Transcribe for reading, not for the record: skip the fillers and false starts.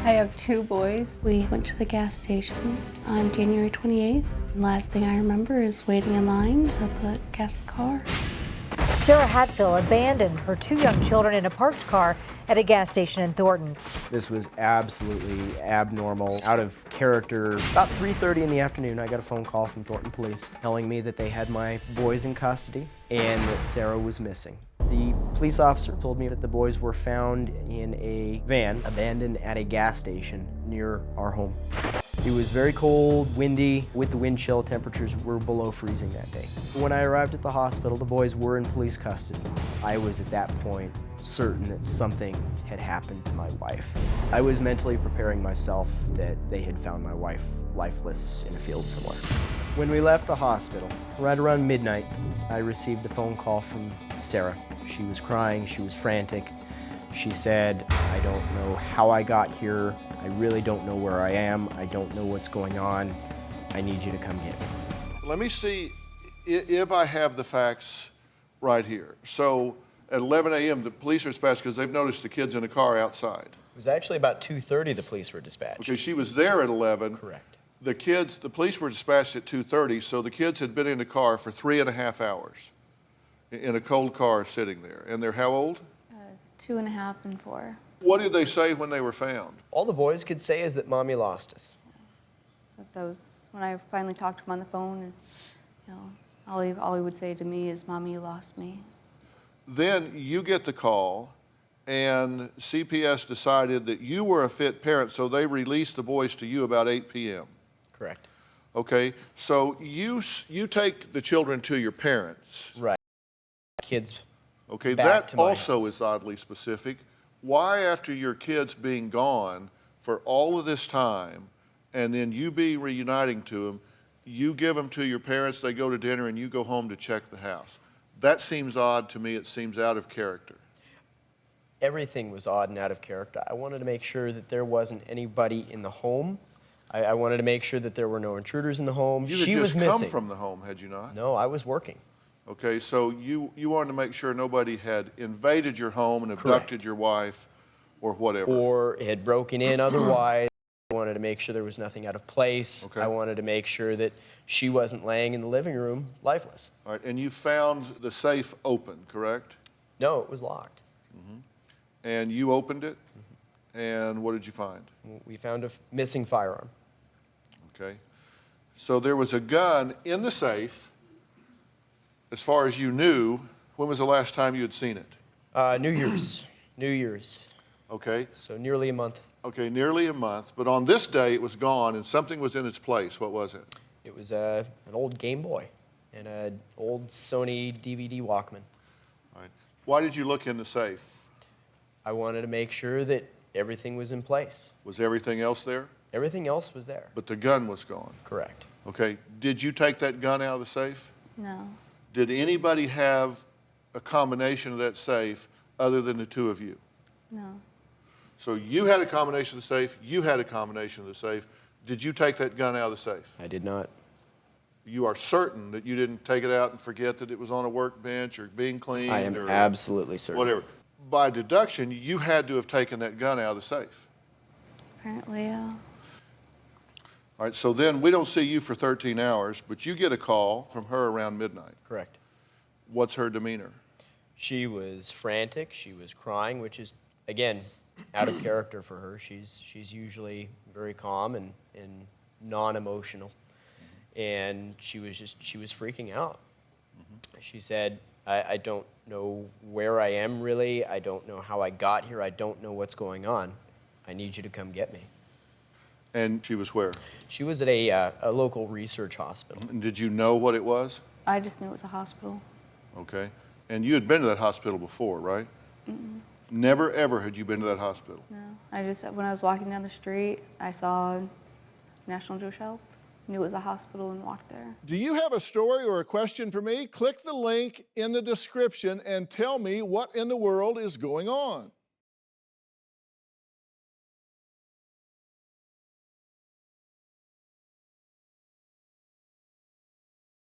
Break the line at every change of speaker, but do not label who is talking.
I have two boys. We went to the gas station on January 28th. Last thing I remember is waiting in line to put gas in the car.
Sarah Hatfield abandoned her two young children in a parked car at a gas station in Thornton.
This was absolutely abnormal, out of character. About 3:30 in the afternoon, I got a phone call from Thornton Police telling me that they had my boys in custody and that Sarah was missing. The police officer told me that the boys were found in a van abandoned at a gas station near our home. It was very cold, windy. With the wind chill, temperatures were below freezing that day. When I arrived at the hospital, the boys were in police custody. I was at that point certain that something had happened to my wife. I was mentally preparing myself that they had found my wife lifeless in a field somewhere. When we left the hospital, right around midnight, I received a phone call from Sarah. She was crying, she was frantic. She said, "I don't know how I got here. I really don't know where I am. I don't know what's going on. I need you to come get me."
Let me see if I have the facts right here. So at 11 a.m., the police are dispatched because they've noticed the kids in the car outside.
It was actually about 2:30 the police were dispatched.
Okay, she was there at 11.
Correct.
The police were dispatched at 2:30, so the kids had been in the car for 3.5 hours in a cold car sitting there. And they're how old?
2.5 and 4.
What did they say when they were found?
All the boys could say is that Mommy lost us.
That was when I finally talked to him on the phone, and all he would say to me is, "Mommy, you lost me."
Then you get the call, and CPS decided that you were a fit parent, so they released the boys to you about 8 p.m.
Correct.
Okay, so you take the children to your parents.
Right. Kids.
Okay,
Back
that
to my
also
house.
is oddly specific. Why, after your kids being gone for all of this time, and then you be reuniting to them, you give them to your parents, they go to dinner, and you go home to check the house? That seems odd to me. It seems out of character.
Everything was odd and out of character. I wanted to make sure that there wasn't anybody in the home. I wanted to make sure that there were no intruders in the home.
You
She
had
was
just
missing.
come from the home, had you not?
No, I was working.
Okay, so you wanted to make sure nobody had invaded your home and abducted
Correct.
your wife or whatever.
Or had broken in otherwise. I wanted to make sure there was nothing out of place.
Okay.
I wanted to make sure that she wasn't laying in the living room lifeless.
All right, and you found the safe open, correct?
No, it was locked.
And you opened it, and what did you find?
We found a missing firearm.
Okay. So there was a gun in the safe, as far as you knew. When was the last time you had seen it?
New Year's. New Year's.
Okay.
So nearly a month.
Okay, nearly a month. But on this day, it was gone, and something was in its place. What was it?
It was an old Game Boy and an old Sony DVD Walkman.
All right. Why did you look in the safe?
I wanted to make sure that everything was in place.
Was everything else there?
Everything else was there.
But the gun was gone.
Correct.
Okay. Did you take that gun out of the safe?
No.
Did anybody have a combination of that safe other than the two of you?
No.
So you had a combination of the safe, you had a combination of the safe. Did you take that gun out of the safe?
I did not.
You are certain that you didn't take it out and forget that it was on a workbench or being cleaned
I am
or
absolutely certain.
whatever. By deduction, you had to have taken that gun out of the safe.
Apparently,
All right, so then we don't see you for 13 hours, but you get a call from her around midnight.
Correct.
What's her demeanor?
She was frantic. She was crying, which is, again, out of character for her. She's usually very calm and non-emotional. And she was freaking out. She said, I don't know where I am really. I don't know how I got here. I don't know what's going on. I need you to come get me.
And she was where?
She was at a local research hospital.
And did you know what it was?
I just knew it was a hospital.
Okay. And you had been to that hospital before, right? Never, ever had you been to that hospital?
No. When I was walking down the street, I saw National Jewish Health, knew it was a hospital, and walked there.
Do you have a story or a question for me? Click the link in the description and tell me what in the world is going on.